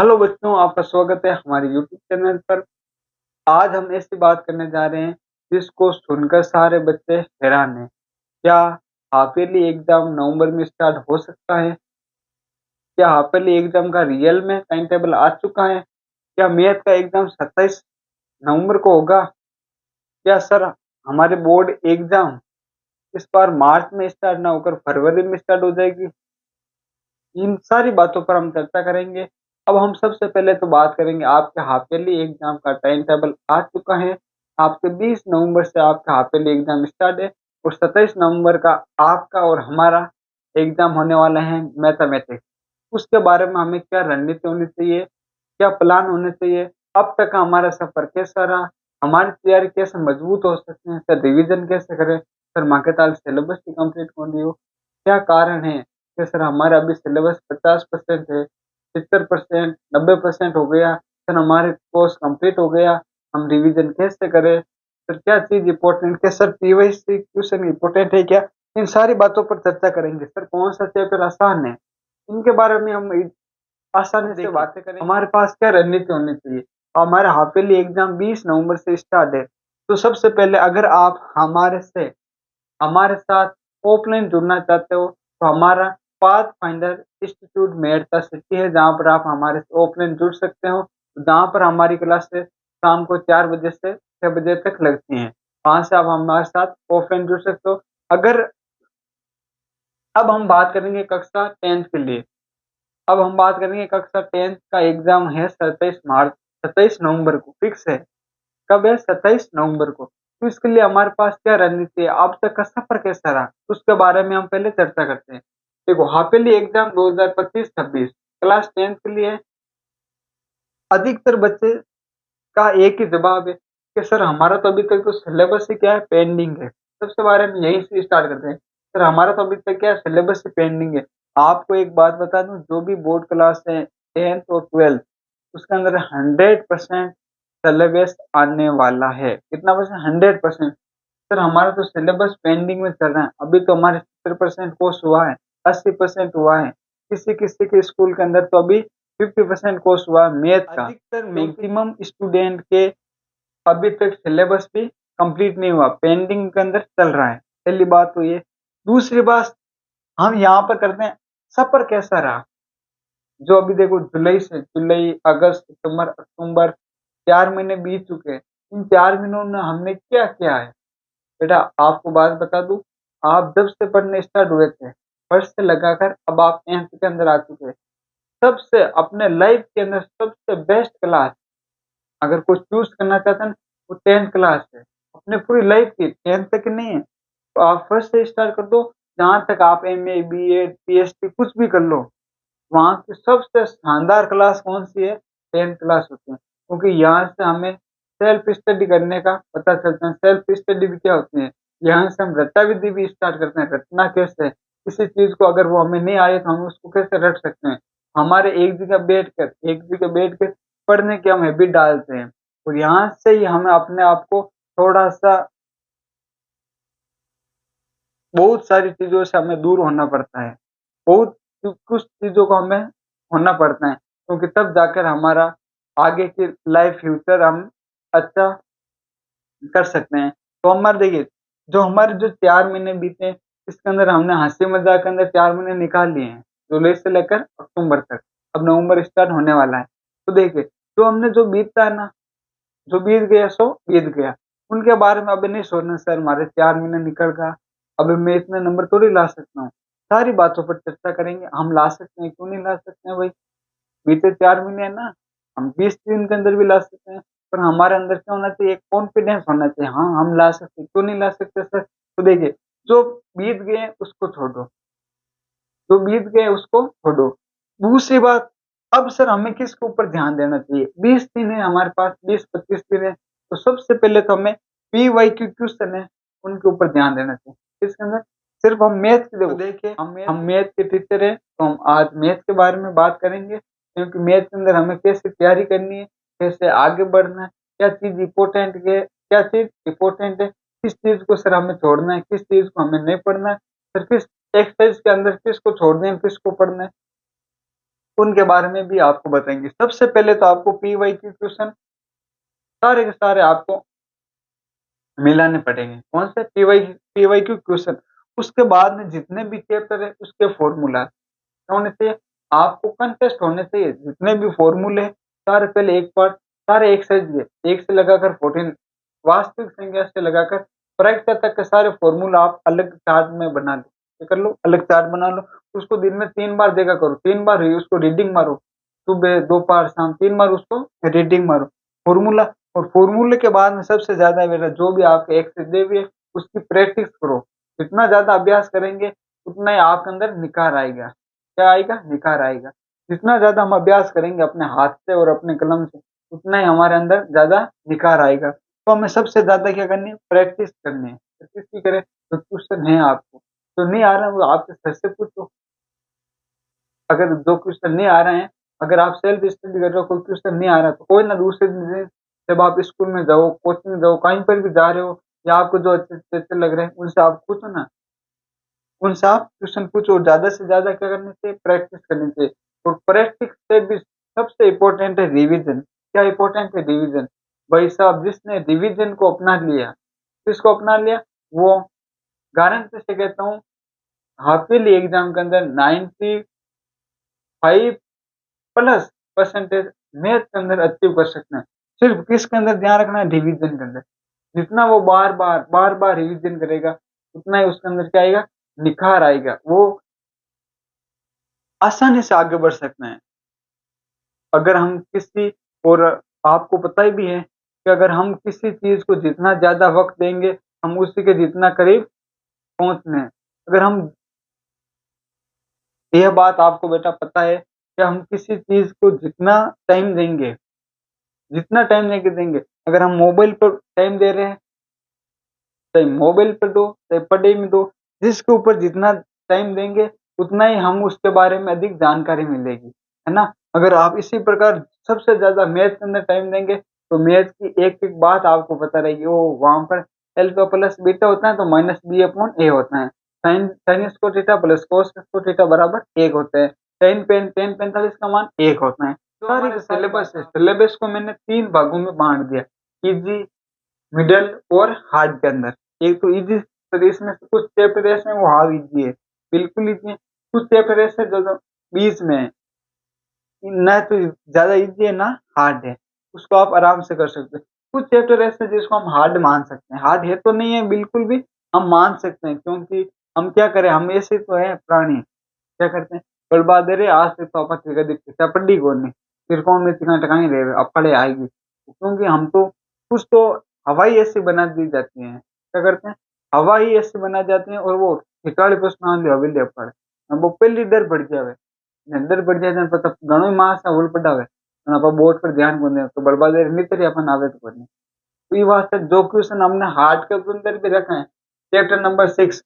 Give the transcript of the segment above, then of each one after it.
Hello बच्चों, आपका स्वागत है हमारे यूट्यूब चैनल पर। आज हम ऐसी बात करने जा रहे हैं जिसको सुनकर सारे बच्चे हैरान हैं। क्या हाफ ईयरली एग्जाम नवंबर में स्टार्ट हो सकता है? क्या हाफ ईयरली एग्जाम का रियल में टाइम टेबल आ चुका है? क्या मैथ का एग्जाम 27 नवंबर को होगा? क्या सर हमारे बोर्ड एग्जाम इस बार मार्च में स्टार्ट ना होकर फरवरी में स्टार्ट हो जाएगी? इन सारी बातों पर हम चर्चा करेंगे। अब हम सबसे पहले तो बात करेंगे, आपके हाफ ईयरली एग्जाम का टाइम टेबल आ चुका है। आपके 20 नवंबर से आपका हाफ ईयरली एग्जाम स्टार्ट है और 27 नवंबर का आपका और हमारा एग्जाम होने वाला है मैथमेटिक्स। उसके बारे में हमें क्या रणनीति होनी चाहिए, क्या प्लान होने चाहिए, अब तक का हमारा सफर कैसा रहा, हमारी तैयारी कैसे मजबूत हो सकते हैं, सर रिविजन कैसे करें, सर माँ के ताल सिलेबस की कंप्लीट हो रही हो, क्या कारण है कि सर हमारा अभी सिलेबस 50% है, 70%, 90% हो गया, सर हमारे कोर्स कंप्लीट हो गया, हम रिवीजन कैसे करें, सर क्या चीज़ इम्पोर्टेंट है, सर पीवाईसी क्वेश्चन इम्पोर्टेंट है क्या? इन सारी बातों पर चर्चा करेंगे। सर कौन सा चैप्टर आसान है, इनके बारे में हम आसानी से बातें करेंगे। हमारे पास क्या रणनीति होनी चाहिए? हमारा हाफ ईयरली एग्जाम 20 नवंबर से स्टार्ट है, तो सबसे पहले अगर आप हमारे साथ ऑफलाइन जुड़ना चाहते हो तो हमारा पाथफाइंडर इंस्टीट्यूट मेड़ता सिटी है, जहाँ पर आप हमारे से ऑफलाइन जुड़ सकते हो। जहाँ पर हमारी क्लासेस शाम को 4 बजे से 6 बजे तक लगती हैं। वहाँ से आप हमारे साथ ऑफलाइन जुड़ सकते हो। अगर अब हम बात करेंगे कक्षा 10th के लिए। अब हम बात करेंगे कक्षा 10th का एग्जाम है 27 नवंबर को फिक्स है। कब है? 27 नवंबर को। तो इसके लिए हमारे पास क्या रणनीति है, अब तक का सफर कैसा रहा, उसके बारे में हम पहले चर्चा करते हैं। देखो, half yearly exam 2025-26 class 10th के लिए अधिकतर बच्चे का एक ही जवाब है कि सर हमारा तो अभी तक तो सिलेबस ही क्या है, पेंडिंग है। सबसे बारे में यहीं से स्टार्ट करते हैं। सर हमारा तो अभी तक क्या है, सिलेबस ही पेंडिंग है। आपको एक बात बता दूं, जो भी बोर्ड क्लास है 10th और 12th, उसके अंदर 100% सिलेबस आने वाला है। कितना परसेंट? 100%। सर हमारा तो सिलेबस पेंडिंग में चल रहा है, अभी तो हमारे 70% कोर्स हुआ है, 80% हुआ है। किसी किसी के स्कूल के अंदर तो अभी 50% कोर्स हुआ है मैथ का। अधिकतर मैक्सिमम स्टूडेंट के अभी तक सिलेबस भी कंप्लीट नहीं हुआ, पेंडिंग के अंदर चल रहा है। पहली बात तो ये। दूसरी बात, हम यहाँ पर करते हैं सफर कैसा रहा। जो अभी देखो, जुलाई, अगस्त, सितंबर, अक्टूबर, 4 महीने बीत चुके हैं। इन 4 महीनों में हमने क्या किया है? बेटा आपको बात बता दूं, आप जब से पढ़ने स्टार्ट हुए थे, फर्स्ट से लगाकर अब आप 10th के अंदर आ चुके हैं। सबसे अपने लाइफ के अंदर सबसे बेस्ट क्लास अगर कोई चूज करना चाहता है ना, वो 10th क्लास है। अपने पूरी लाइफ की 10th तक नहीं है, तो आप फर्स्ट से स्टार्ट कर दो। जहाँ तक आप एमए, बीएड, पीएचडी कुछ भी कर लो, वहाँ की सबसे शानदार क्लास कौन सी है? 10th क्लास होती है। क्योंकि यहाँ से हमें सेल्फ स्टडी करने का पता चलता है। सेल्फ स्टडी भी क्या होती है, यहाँ से हम रट्टा विधि भी स्टार्ट करते हैं। रटना कैसे है, किसी चीज को अगर वो हमें नहीं आए तो हम उसको कैसे रट सकते हैं। हमारे एक जगह बैठ कर पढ़ने की हम हैबिट डालते हैं, और यहाँ से ही हमें अपने आप को थोड़ा सा बहुत सारी चीज़ों से हमें दूर होना पड़ता है। बहुत कुछ चीज़ों को हमें होना पड़ता है, क्योंकि तब जाकर हमारा आगे की लाइफ फ्यूचर हम अच्छा कर सकते हैं। तो हमारे देखिए, जो 4 महीने बीते, इसके अंदर हमने हँसी-मज़ाक के अंदर 4 महीने निकाल लिए हैं, जुलाई से लेकर अक्टूबर तक। अब नवंबर स्टार्ट होने वाला है। तो देखिए, जो बीतता है ना, जो बीत गया सो बीत गया। उनके बारे में अभी नहीं सोचना सर हमारे 4 महीने निकल गया, अभी मैं इतने नंबर थोड़ी ला सकता हूँ। सारी बातों पर चर्चा करेंगे, हम ला सकते हैं, क्यों नहीं ला सकते हैं भाई? बीते 4 महीने है ना, हम 20 दिन के अंदर भी ला सकते हैं। पर हमारे अंदर क्या होना चाहिए? एक कॉन्फिडेंस होना चाहिए, हाँ, हम ला सकते हैं, क्यों नहीं ला सकते सर? तो देखिए, जो बीत गए उसको छोड़ो, जो बीत गए उसको छोड़ो। दूसरी बात, अब सर हमें किसके ऊपर ध्यान देना चाहिए? 20 दिन है हमारे पास, 20-25 दिन है, तो सबसे पहले तो हमें पीवाईक्यू क्वेश्चन है, उनके ऊपर ध्यान देना चाहिए। किसके अंदर? सिर्फ हम मैथ की देखो, देखिए हम मैथ के टीचर हैं, तो हम आज मैथ के बारे में बात करेंगे, क्योंकि मैथ के अंदर हमें कैसे तैयारी करनी है, कैसे आगे बढ़ना है, क्या चीज़ इम्पोर्टेंट है, क्या चीज़ इम्पोर्टेंट है, किस चीज़ को सर हमें छोड़ना है, किस चीज़ को हमें नहीं पढ़ना है, सर किस एक्सरसाइज के अंदर किसको छोड़ना है, किसको पढ़ना है। उनके बारे में भी आपको बताएँगे। सबसे पहले तो आपको पीवाईक्यू क्वेश्चन सारे के सारे आपको मिलाने पड़ेंगे। कौन से? PYQ question. उसके बाद में जितने भी चैप्टर है उसके फॉर्मूला होने चाहिए, आपको कंटेस्ट होने चाहिए। जितने भी फॉर्मूले हैं सारे पहले एक पार्ट, सारे एक साइज के, 1 से लगाकर 14 वास्तविक संख्या से लगाकर प्रायिकता तक के सारे फॉर्मूला आप अलग चार्ट में बना लो। क्या कर लो? अलग चार्ट बना लो। उसको दिन में 3 बार देखा करो, 3 बार ही उसको रीडिंग मारो। सुबह, दोपहर, शाम 3 बार उसको रीडिंग मारो। फॉर्मूला, और फॉर्मूले के बाद में सबसे ज़्यादा मेरा जो भी आपके एक्सरसाइज है उसकी प्रैक्टिस करो। जितना ज़्यादा अभ्यास करेंगे उतना ही आपके अंदर निखार आएगा। क्या आएगा? निखार आएगा। जितना ज़्यादा हम अभ्यास करेंगे अपने हाथ से और अपने कलम से, उतना ही हमारे अंदर ज़्यादा निखार आएगा। तो हमें सबसे ज़्यादा क्या करनी है? प्रैक्टिस करनी है। प्रैक्टिस की करें तो क्वेश्चन है आपको, जो नहीं आ रहा है वो आपके सर से पूछो। अगर जो क्वेश्चन नहीं आ रहे हैं, अगर आप सेल्फ स्टडी कर रहे हो, कोई क्वेश्चन नहीं आ रहा, तो कोई ना दूसरे दिन जब आप स्कूल में जाओ, कोचिंग जाओ, कहीं पर भी जा रहे हो या आपको जो अच्छे लग रहे हैं, उनसे आप पूछो ना। उनसे आप क्वेश्चन पूछो। ज़्यादा से ज़्यादा क्या करनी चाहिए? प्रैक्टिस करनी चाहिए। और प्रैक्टिस से भी सबसे इम्पोर्टेंट है रिवीजन। क्या इम्पोर्टेंट है? रिवीजन। भाई साहब, जिसने रिवीजन को अपना लिया, किसको अपना लिया? वो गारंटी से कहता हूँ, हाफिली एग्जाम के अंदर 95 प्लस परसेंटेज मैथ के अंदर अचीव कर सकते हैं। सिर्फ किसके अंदर ध्यान रखना है? रिवीजन के अंदर। जितना वो बार-बार रिवीजन करेगा, उतना ही उसके अंदर क्या आएगा? निखार आएगा। वो आसानी से आगे बढ़ सकते हैं। अगर हम किसी, और आपको पता ही भी है कि अगर हम किसी चीज़ को जितना ज़्यादा वक़्त देंगे, हम उसी के जितना करीब पहुँचने हैं। अगर हम, यह बात आपको बेटा पता है कि हम किसी चीज़ को जितना टाइम देंगे, अगर हम मोबाइल पर टाइम दे रहे हैं, चाहे मोबाइल पे दो, चाहे पढ़ाई में दो, जिसके ऊपर जितना टाइम देंगे, उतना ही हम उसके बारे में अधिक जानकारी मिलेगी, है ना? अगर आप इसी प्रकार सबसे ज़्यादा मैथ के अंदर टाइम देंगे, तो मैथ की एक-एक बात आपको पता रहेगी। ओह! वहाँ पर अल्फ़ा प्लस बीटा होता है, तो माइनस बी अपॉन ए होता है। Sine square theta plus cos square theta बराबर 1 होता है। tan 45 का मान 1 होता है। सारे सिलेबस है, सिलेबस को मैंने 3 भागों में बाँट दिया। ईज़ी, मिडल और हार्ड के अंदर। एक तो ईज़ी, तो इसमें से कुछ चैप्टर ऐसे हैं वो हार्ड ईज़ी है, बिल्कुल ईज़ी है। कुछ चैप्टर ऐसे हैं जो बीच में है, ना तो ज़्यादा ईज़ी है ना हार्ड है, उसको आप आराम से कर सकते हैं। कुछ चैप्टर ऐसे हैं जिसको हम हार्ड मान सकते हैं, हार्ड है तो नहीं है बिल्कुल भी, हम मान सकते हैं, क्योंकि हम क्या करें, हम ऐसे तो हैं प्राणी, क्या करते हैं, बर्बाद रे आज से तो अपन कदी किस्सा पढ़ी कोनी, फिर कौन में चिकन टकाई रहे अब पढ़े आएगी। क्योंकि हम तो कुछ तो हवा ही ऐसी बना दी जाती है, क्या करते हैं, हवा ही ऐसी बना जाती है, और वो ठिकाने पर स्नान ले हवेली पड़े, वो पहली डर बढ़ जावे, डर बढ़ जाए पता घणो ही मास उल पड़ावे, आप बोर्ड पर ध्यान को दे तो बर्बाद मित्र अपन आवे तो कोनी। तो ये वास्ते जो क्वेश्चन हमने हार्ड के अंदर भी रखा है, चैप्टर नंबर 6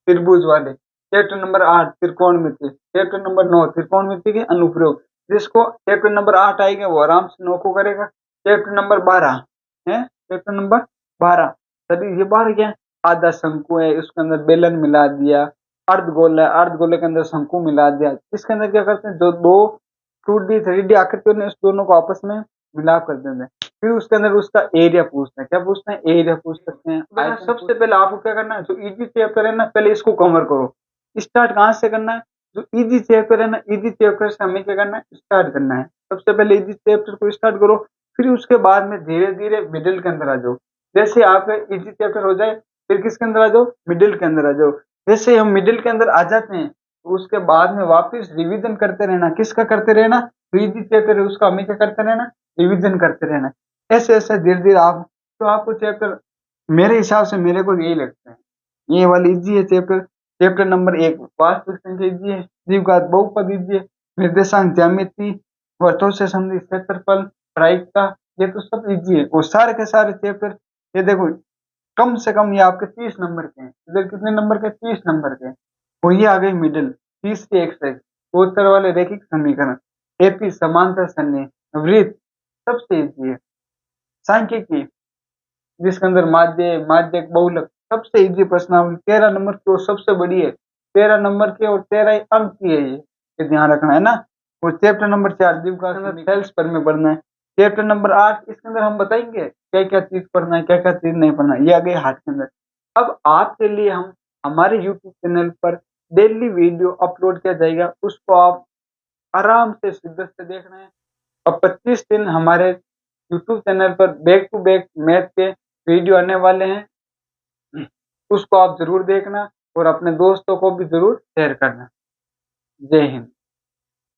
त्रिभुज वाले, चैप्टर नंबर 8 त्रिकोणमिति, चैप्टर नंबर 9 त्रिकोणमिति के अनुप्रयोग, जिसको चैप्टर नंबर 8 आएगा वो आराम से 9 को करेगा। चैप्टर नंबर 12 है, चैप्टर नंबर 12, सभी ये 12 क्या है? आधा शंकु है, उसके अंदर बेलन मिला दिया, अर्धगोला है, अर्धगोले के अंदर शंकु मिला दिया। इसके अंदर क्या करते हैं, जो दो 2D 3D आकृतियों ने, इस दोनों को आपस में मिलाप कर देते हैं। फिर उसके अंदर उसका एरिया पूछते हैं, क्या पूछते हैं? एरिया पूछ सकते हैं। सबसे पहले आपको क्या करना है, जो इजी चैप्टर है ना, पहले इसको कवर करो। स्टार्ट कहाँ से करना है? जो इजी चैप्टर है ना, इजी चैप्टर से हमें क्या करना है? स्टार्ट करना है। सबसे पहले इजी चैप्टर को स्टार्ट करो, फिर उसके बाद में धीरे-धीरे मिडिल के अंदर आ जाओ। जैसे आपका इजी चैप्टर हो जाए, फिर किसके अंदर आ जाओ? मिडिल के अंदर आ जाओ। जैसे हम मिडिल के अंदर आ जाते हैं, तो उसके बाद में वापस रिवीजन करते रहना। किसका करते रहना? जो इजी चैप्टर है उसका हमें क्या करते रहना? रिवीजन करते रहना। ऐसे-ऐसे धीरे-धीरे आप, तो आपको चैप्टर, मेरे हिसाब से मेरे को यही लगता है, ये वाली इजी है चैप्टर। चैप्टर नंबर 1 वास्तविक संख्या इजी है, द्विघात बहुपद इजी है, निर्देशांक ज्यामिति, वृत्तों से संबंधित क्षेत्रफल, प्रायिकता, ये तो सब इजी है। और सारे के सारे चैप्टर, ये देखो कम से कम ये आपके 30 नंबर के हैं। इधर कितने नंबर के? 30 नंबर के। और ये आ गई मिडिल, 30 की एक्सरसाइज, उत्तर वाले रैखिक समीकरण, एपी समांतर सरणी, वृत्त, सबसे इजी है। सांख्यिकी, जिसके अंदर माध्य, माध्यक, बहुलक, सबसे इजी प्रश्नावली, 13 नंबर की और सबसे बड़ी है। 13 नंबर की और 13 ही अंक की है ये ध्यान रखना है ना। वो चैप्टर नंबर 4 जीव का सेल्स पर में पढ़ना है। चैप्टर नंबर 8 इसके अंदर हम बताएंगे क्या क्या चीज पढ़ना है, क्या क्या चीज नहीं पढ़ना है, ये आ गई हाथ के अंदर। अब आपके लिए हम हमारे यूट्यूब चैनल पर डेली वीडियो अपलोड किया जाएगा, उसको आप आराम से शिद्दत से देखना है। और 25 दिन हमारे यूट्यूब चैनल पर बैक टू बैक मैथ के वीडियो आने वाले हैं, उसको आप जरूर देखना और अपने दोस्तों को भी जरूर शेयर करना। जय हिंद।